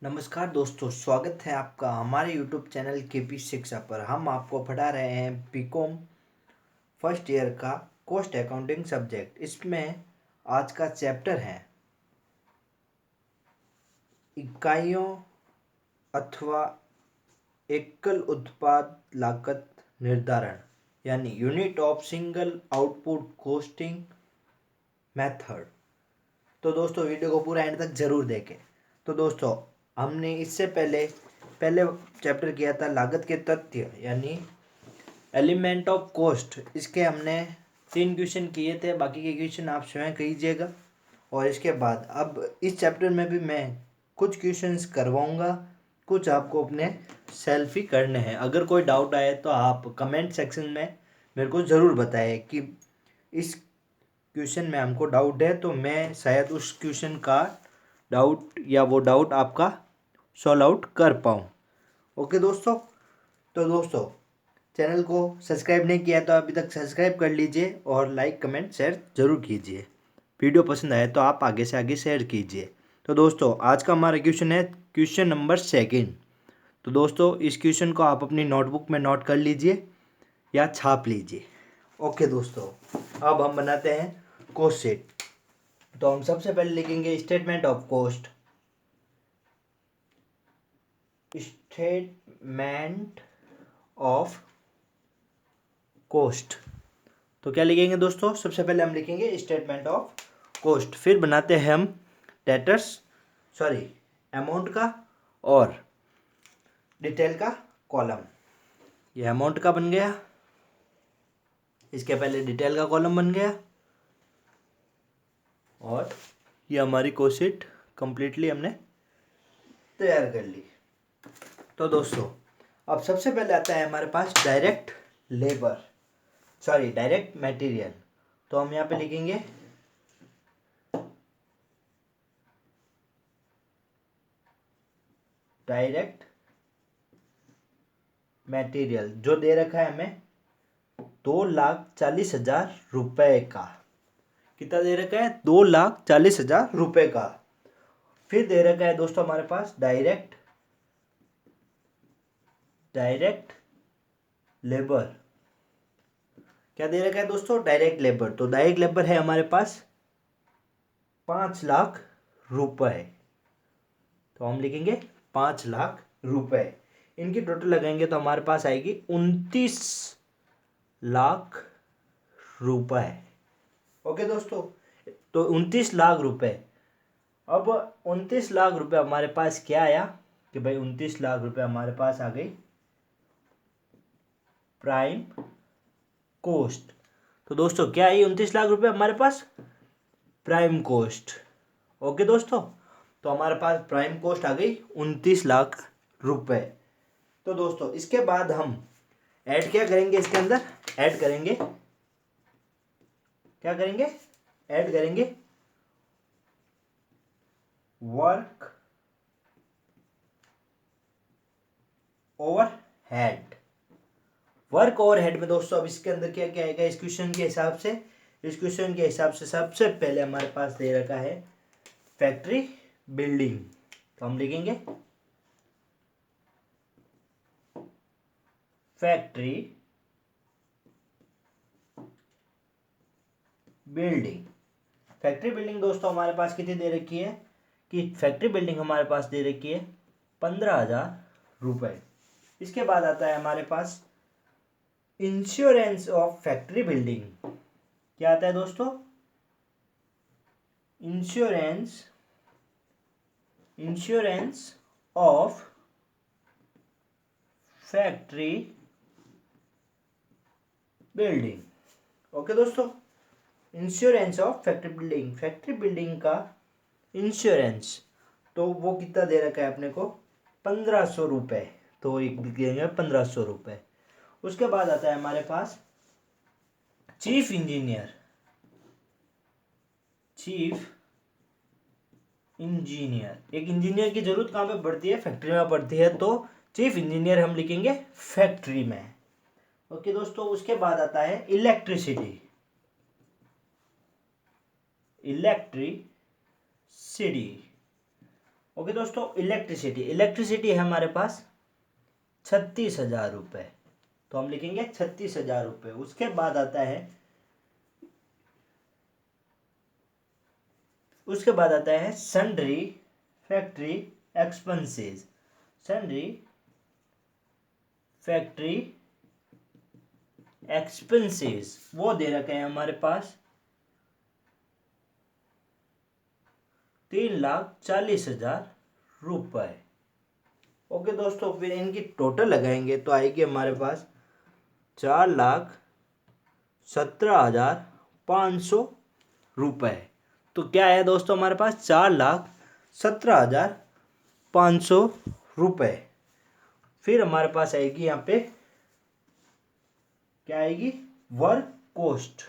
नमस्कार दोस्तों, स्वागत है आपका हमारे यूट्यूब चैनल केपी शिक्षा पर। हम आपको पढ़ा रहे हैं बीकॉम फर्स्ट ईयर का कॉस्ट अकाउंटिंग सब्जेक्ट। इसमें आज का चैप्टर है इकाइयों अथवा एकल उत्पाद लागत निर्धारण, यानी unit of single output costing method. तो दोस्तों वीडियो को पूरा एंड तक जरूर देखें। तो दोस्तों हमने इससे पहले चैप्टर किया था लागत के तथ्य, यानी एलिमेंट ऑफ कॉस्ट। इसके हमने 3 क्वेश्चन किए थे, बाकी के क्वेश्चन आप स्वयं कीजिएगा। और इसके बाद अब इस चैप्टर में भी मैं कुछ क्वेश्चंस करवाऊंगा, कुछ आपको अपने सेल्फ ही करने हैं। अगर कोई डाउट आए तो आप कमेंट सेक्शन में मेरे को ज़रूर बताएं कि इस क्वेश्चन में हमको डाउट है, तो मैं शायद उस क्वेश्चन का डाउट या वो डाउट आपका सॉल्व आउट कर पाऊँ। ओके दोस्तों, तो दोस्तों चैनल को सब्सक्राइब नहीं किया तो अभी तक सब्सक्राइब कर लीजिए और लाइक कमेंट शेयर ज़रूर कीजिए। वीडियो पसंद आए तो आप आगे से आगे शेयर कीजिए। तो दोस्तों आज का हमारा क्वेश्चन है क्वेश्चन नंबर 2। तो दोस्तों इस क्वेश्चन को आप अपनी नोटबुक में नोट कर लीजिए या छाप लीजिए। ओके दोस्तों, अब हम बनाते हैं कॉस्ट शीट। तो हम सबसे पहले लिखेंगे statement of cost. Statement of cost, तो क्या लिखेंगे दोस्तों? सबसे पहले हम लिखेंगे स्टेटमेंट ऑफ कॉस्ट। फिर बनाते हैं हम अमाउंट का और डिटेल का कॉलम। ये अमाउंट का बन गया, इसके पहले डिटेल का कॉलम बन गया, और ये हमारी कॉस्ट शीट कंप्लीटली हमने तैयार कर ली। तो दोस्तों अब सबसे पहले आता है हमारे पास डायरेक्ट मटेरियल। तो हम यहाँ पे लिखेंगे डायरेक्ट मटेरियल, जो दे रखा है हमें 2,40,000 रुपए का। कितना दे रखा है? 2,40,000 रुपए का। फिर दे रखा है दोस्तों हमारे पास डायरेक्ट लेबर। क्या दे रखा है दोस्तों? Direct labour. तो डायरेक्ट लेबर है हमारे पास 5,00,000 रुपए। तो हम लिखेंगे 5,00,000 रुपए। इनकी टोटल लगाएंगे तो हमारे पास आएगी 29,00,000 रुपए। ओके दोस्तों, तो 29,00,000 रुपए। अब 29,00,000 रुपए हमारे पास क्या आया कि भाई 29,00,000 रुपए हमारे पास आ गई प्राइम कॉस्ट। तो दोस्तों क्या आई 29,00,000 रुपए हमारे पास? Prime cost. ओके दोस्तों, तो हमारे पास प्राइम कॉस्ट आ गई 29,00,000 रुपए। तो दोस्तों इसके बाद हम ऐड क्या करेंगे? इसके अंदर ऐड करेंगे, क्या करेंगे? ऐड करेंगे वर्क ओवरहेड। वर्क ओवरहेड में दोस्तों अब इसके अंदर क्या क्या आएगा? इस क्वेश्चन के हिसाब से सबसे पहले हमारे पास दे रखा है फैक्ट्री बिल्डिंग। तो हम लिखेंगे फैक्ट्री बिल्डिंग दोस्तों हमारे पास कितनी दे रखी है कि फैक्ट्री बिल्डिंग हमारे पास दे रखी है 15,000 रुपए। इसके बाद आता है हमारे पास इंश्योरेंस ऑफ फैक्ट्री बिल्डिंग। क्या आता है दोस्तों? Insurance of factory building. Okay दोस्तों, इंश्योरेंस ऑफ फैक्ट्री बिल्डिंग का इंश्योरेंस, तो वो कितना दे रखा है अपने को? 1,500 रुपए। तो एक देंगे 1,500 रुपए। उसके बाद आता है हमारे पास चीफ इंजीनियर। एक इंजीनियर की जरूरत कहाँ पे पड़ती है? फैक्ट्री में पड़ती है। तो चीफ इंजीनियर हम लिखेंगे फैक्ट्री में। ओके दोस्तों, उसके बाद आता है इलेक्ट्रिसिटी। ओके दोस्तों, इलेक्ट्रिसिटी इलेक्ट्रिसिटी है हमारे पास 36,000 रुपये, तो हम लिखेंगे 36,000 रुपये। उसके बाद आता है sundry factory expenses. Sundry factory expenses वो दे रखे हैं हमारे पास 3,40,000 रुपये। ओके दोस्तों, फिर इनकी टोटल लगाएंगे तो आएगी हमारे पास 4,17,500 रुपये। तो क्या है दोस्तों हमारे पास 4,17,500 रुपये। फिर हमारे पास आएगी यहाँ पे क्या आएगी, वर्क कॉस्ट।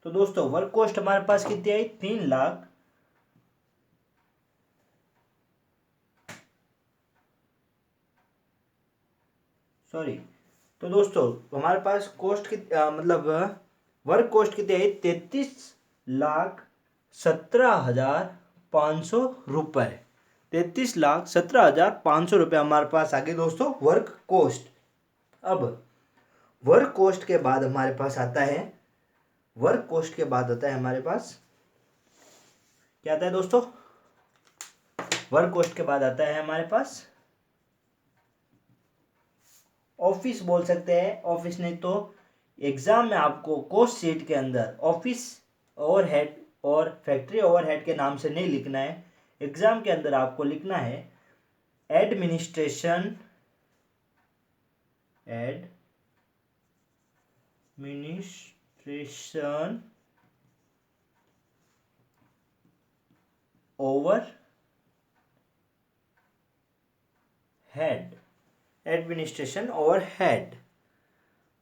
तो दोस्तों वर्क कॉस्ट हमारे पास कितनी आई, 3,00,000 तो दोस्तों हमारे पास कॉस्ट की मतलब वर्क कॉस्ट कितनी आई, 33,17,500 रुपये। 33,17,500 रुपये हमारे पास आ गए दोस्तों वर्क कॉस्ट। अब वर्क कॉस्ट के बाद हमारे पास आता है हमारे पास क्या आता है दोस्तों, वर्क कॉस्ट के बाद आता है हमारे पास ऑफिस बोल सकते हैं, ऑफिस नहीं तो एग्जाम में आपको कॉस्ट शीट के अंदर ऑफिस ओवरहेड और फैक्ट्री ओवरहेड के नाम से नहीं लिखना है। एग्जाम के अंदर आपको लिखना है एडमिनिस्ट्रेशन ओवरहेड।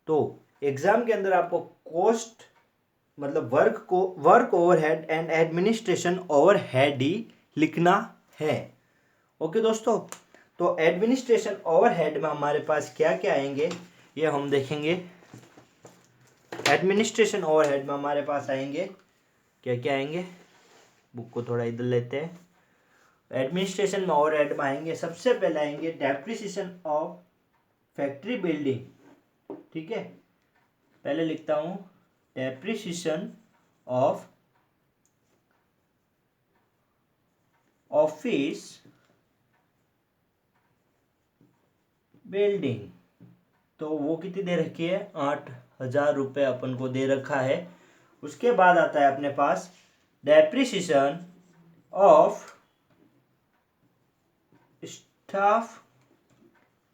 तो एग्जाम के अंदर आपको कॉस्ट मतलब work overhead and administration overhead ही लिखना है। ओके दोस्तों, तो एडमिनिस्ट्रेशन ओवरहेड में हमारे पास क्या क्या आएंगे ये हम देखेंगे। एडमिनिस्ट्रेशन ओवरहेड में हमारे पास आएंगे क्या क्या आएंगे, बुक को थोड़ा इधर लेते हैं। एडमिनिस्ट्रेशन में ओवरहेड में आएंगे, सबसे पहले आएंगे डेप्रिसिएशन ऑफ फैक्ट्री बिल्डिंग। ठीक है, पहले लिखता हूं डेप्रिसिएशन ऑफ ऑफिस बिल्डिंग, तो वो कितनी दे रखी है, 8,000 रुपये अपन को दे रखा है। उसके बाद आता है अपने पास डेप्रिसिएशन ऑफ स्टाफ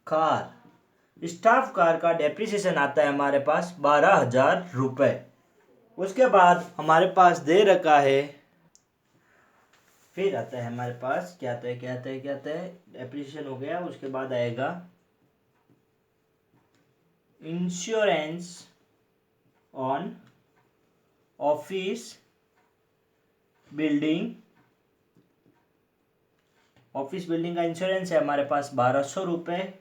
कार का डेप्रिसिएशन आता है हमारे पास 12,000 रुपये। उसके बाद हमारे पास दे रखा है, फिर आता है हमारे पास क्या आता है डेप्रिसिएशन हो गया। उसके बाद आएगा इंश्योरेंस ऑन ऑफिस बिल्डिंग का इंश्योरेंस है हमारे पास 1,200 रुपये।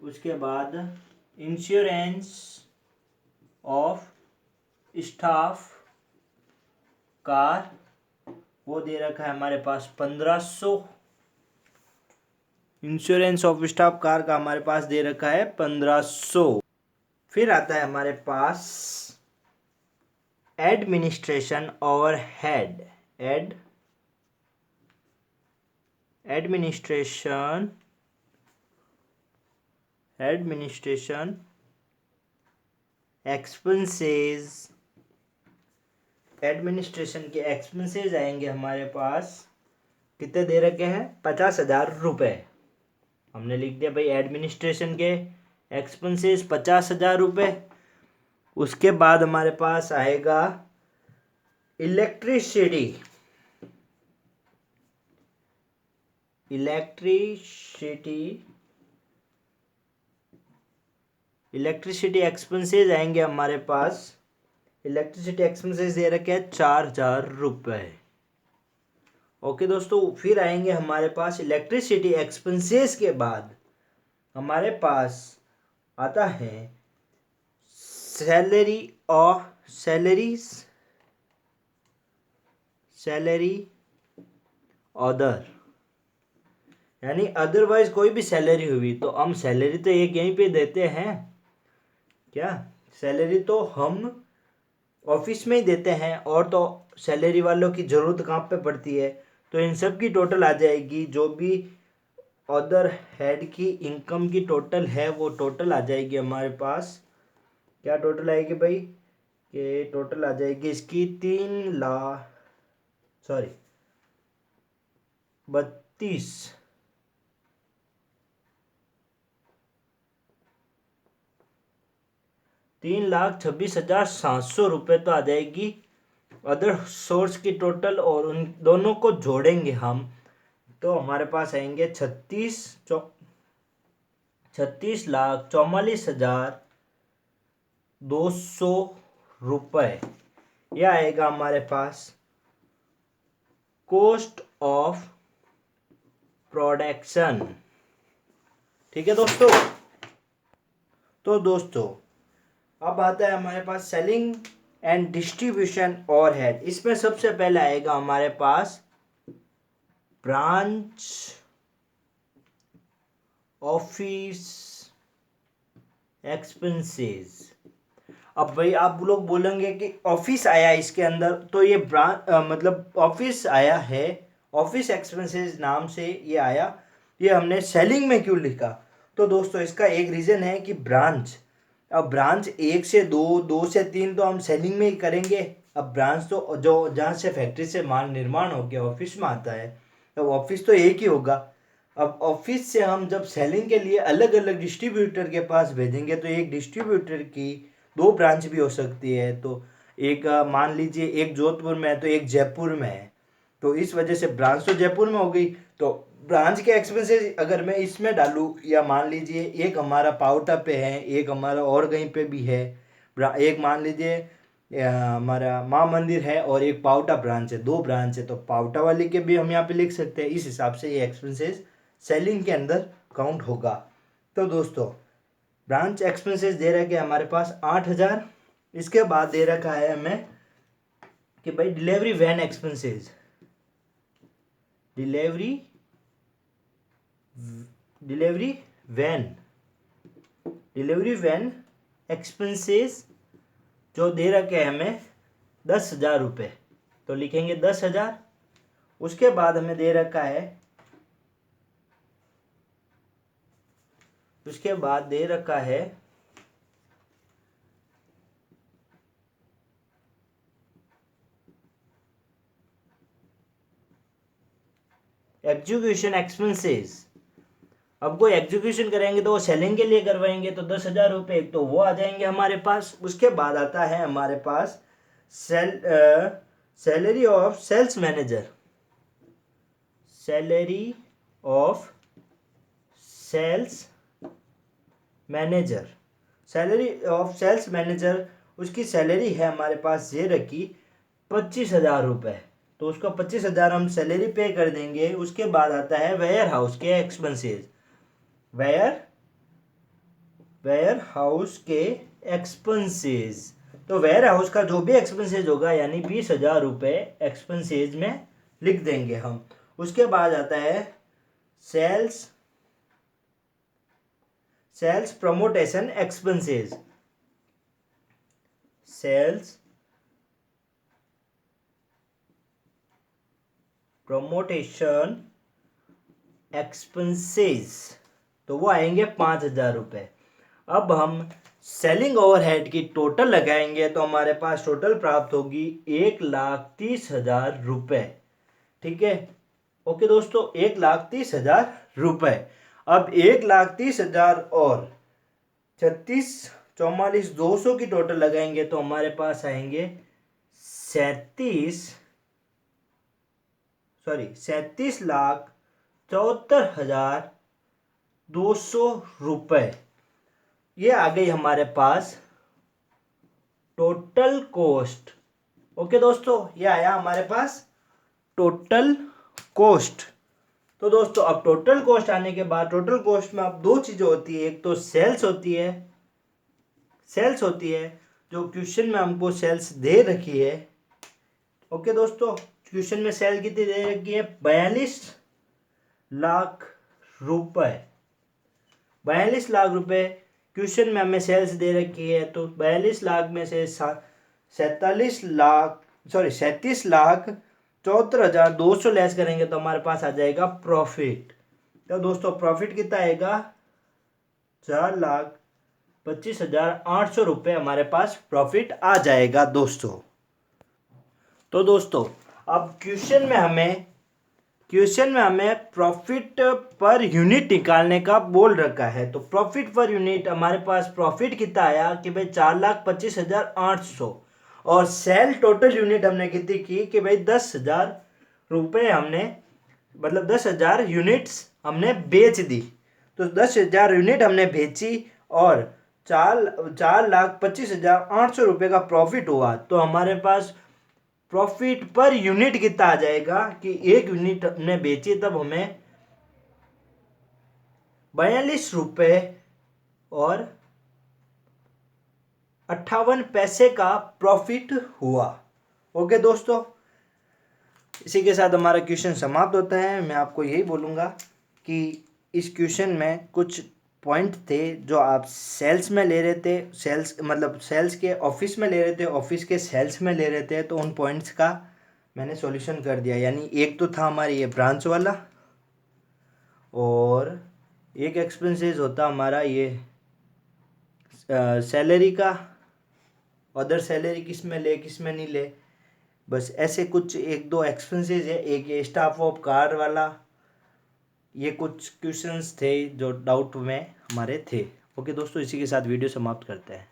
उसके बाद इंश्योरेंस ऑफ स्टाफ कार वो दे रखा है हमारे पास 1,500। इंश्योरेंस ऑफ स्टाफ कार का हमारे पास दे रखा है 1,500। फिर आता है हमारे पास administration overhead administration expenses. Administration के एक्सपेंसेस आएंगे हमारे पास, कितने दे रखे हैं, 50,000 रुपये। हमने लिख दिया भाई एडमिनिस्ट्रेशन के एक्सपेंसेस 50,000 रुपये। उसके बाद हमारे पास आएगा इलेक्ट्रिसिटी एक्सपेंसेस आएंगे हमारे पास। इलेक्ट्रिसिटी एक्सपेंसेस दे रखे हैं 4,000 रुपये। ओके दोस्तों, फिर आएंगे हमारे पास इलेक्ट्रिसिटी एक्सपेंसेस के बाद हमारे पास आता है सैलरीज सैलरी अदर, यानी अदरवाइज कोई भी सैलरी हुई तो हम सैलरी तो एक यहीं पे देते हैं क्या, सैलरी तो हम ऑफिस में ही देते हैं और तो सैलरी वालों की ज़रूरत कहाँ पे पड़ती है। तो इन सब की टोटल आ जाएगी, जो भी अदर हेड की इनकम की टोटल है वो टोटल आ जाएगी हमारे पास। क्या टोटल आएगी भाई, ये टोटल आ जाएगी इसकी 32 3,26,700 रुपये तो आ जाएगी अदर सोर्स की टोटल, और उन दोनों को जोड़ेंगे हम तो हमारे पास आएंगे 36,44,200 रुपये। यह आएगा हमारे पास कॉस्ट ऑफ प्रोडक्शन। ठीक है दोस्तों। तो दोस्तों अब आता है हमारे पास सेलिंग एंड डिस्ट्रीब्यूशन ओवरहेड। इसमें सबसे पहले आएगा हमारे पास ब्रांच ऑफिस एक्सपेंसेस। अब भाई आप लोग बोलेंगे कि ऑफिस आया इसके अंदर, तो ये मतलब ऑफिस आया है, ऑफिस एक्सपेंसेस नाम से ये आया, ये हमने सेलिंग में क्यों लिखा। तो दोस्तों इसका एक रीज़न है कि ब्रांच, अब ब्रांच 1 से 2, 2 से 3 तो हम सेलिंग में ही करेंगे। अब ब्रांच तो जो जहाँ से फैक्ट्री से माल निर्माण हो गया ऑफिस में आता है, अब ऑफिस तो एक ही होगा। अब ऑफिस से हम जब सेलिंग के लिए अलग अलग डिस्ट्रीब्यूटर के पास भेजेंगे तो एक डिस्ट्रीब्यूटर की 2 ब्रांच भी हो सकती है। तो एक मान लीजिए एक जोधपुर में है तो एक जयपुर में है, तो इस वजह से ब्रांच तो जयपुर में हो गई। तो ब्रांच के एक्सपेंसेस अगर मैं इसमें डालूँ, या मान लीजिए एक हमारा पावटा पे है, एक हमारा और कहीं पे भी है, एक मान लीजिए हमारा माँ मंदिर है और एक पावटा ब्रांच है, 2 ब्रांच है, तो पावटा वाली के भी हम यहाँ पे लिख सकते हैं। इस हिसाब से ये एक्सपेंसेस सेलिंग के अंदर काउंट होगा। तो दोस्तों ब्रांच एक्सपेंसेस दे रखे हमारे पास 8,000। इसके बाद दे रखा है हमें कि भाई delivery van expenses, delivery van expenses जो दे रखे हैं हमें 10,000 रुपये, तो लिखेंगे 10,000। उसके बाद हमें दे रखा है, उसके बाद दे रखा है एग्जीक्यूशन एक्सपेंसेस। अब कोई एग्जीक्यूशन करेंगे तो वो सेलिंग के लिए करवाएंगे तो 10,000 रुपये तो वो आ जाएंगे हमारे पास। उसके बाद आता है हमारे पास salary of sales manager, salary of sales manager, salary of sales manager. उसकी सैलरी है हमारे पास ये रखी 25,000 रुपये, तो उसको 25,000 हम सैलरी पे कर देंगे। उसके बाद आता है वेयर हाउस के एक्सपेंसेस, वेयर हाउस के एक्सपेंसेस। तो वेयर हाउस का जो भी एक्सपेंसेस होगा यानी 20,000 रुपये एक्सपेंसेस में लिख देंगे हम। उसके बाद आता है sales promotion expenses, sales promotion expenses, तो वो आएंगे 5,000 रुपये। अब हम सेलिंग ओवरहेड की टोटल लगाएंगे तो हमारे पास टोटल प्राप्त होगी 1,30,000 रुपये। ठीक है, ओके दोस्तों, 1,30,000 रुपये। अब 1,30,000 और 36,44,200 की टोटल लगाएंगे तो हमारे पास आएंगे 37,74,200 रुपये। ये आ गई हमारे पास टोटल कॉस्ट। ओके दोस्तों, ये आया हमारे पास टोटल कॉस्ट। तो दोस्तों अब टोटल कॉस्ट आने के बाद टोटल कॉस्ट में अब 2 चीज़ें होती है, एक तो सेल्स होती है जो क्वेश्चन में हमको सेल्स दे रखी है। ओके दोस्तों, क्वेश्चन में सेल कितनी दे रखी है? 42 लाख रुपए। 42 लाख रुपए क्वेश्चन में हमें सेल्स दे रखी है। तो 42 लाख में से 37 लाख 74,200 लेस करेंगे तो हमारे पास आ जाएगा प्रॉफिट। तो दोस्तों प्रॉफिट कितना आएगा? 4,25,800 रुपये हमारे पास प्रॉफिट आ जाएगा दोस्तों। तो दोस्तों अब क्वेश्चन में हमें प्रॉफिट पर यूनिट निकालने का बोल रखा है। तो प्रॉफिट पर यूनिट हमारे पास प्रॉफिट कितना आया कि भाई 4,25,800 और सेल टोटल यूनिट हमने कितनी की कि भाई 10,000 रुपये हमने मतलब 10,000 यूनिट्स हमने बेच दी। तो 10,000 यूनिट हमने बेची और 4,25,800 रुपये का प्रॉफिट हुआ। तो हमारे पास प्रॉफिट पर यूनिट कितना आ जाएगा कि एक यूनिट हमने बेची तब हमें 42 रुपये और 58 पैसे का प्रॉफिट हुआ। ओके दोस्तों, इसी के साथ हमारा क्वेश्चन समाप्त होता है। मैं आपको यही बोलूँगा कि इस क्वेश्चन में कुछ पॉइंट थे जो आप सेल्स में ले रहे थे, सेल्स के ऑफिस में ले रहे थे, ऑफिस के सेल्स में ले रहे थे, तो उन पॉइंट्स का मैंने सॉल्यूशन कर दिया। यानी एक तो था हमारी ये ब्रांच वाला और एक एक्सपेंसेस होता हमारा ये सैलरी का, अदर सैलरी किस में ले किस में नहीं ले, बस ऐसे कुछ एक दो एक्सपेंसेस है। एक ये स्टाफ ऑफ कार वाला, ये कुछ क्वेश्चंस थे जो डाउट में हमारे थे। ओके दोस्तों, इसी के साथ वीडियो समाप्त करते हैं।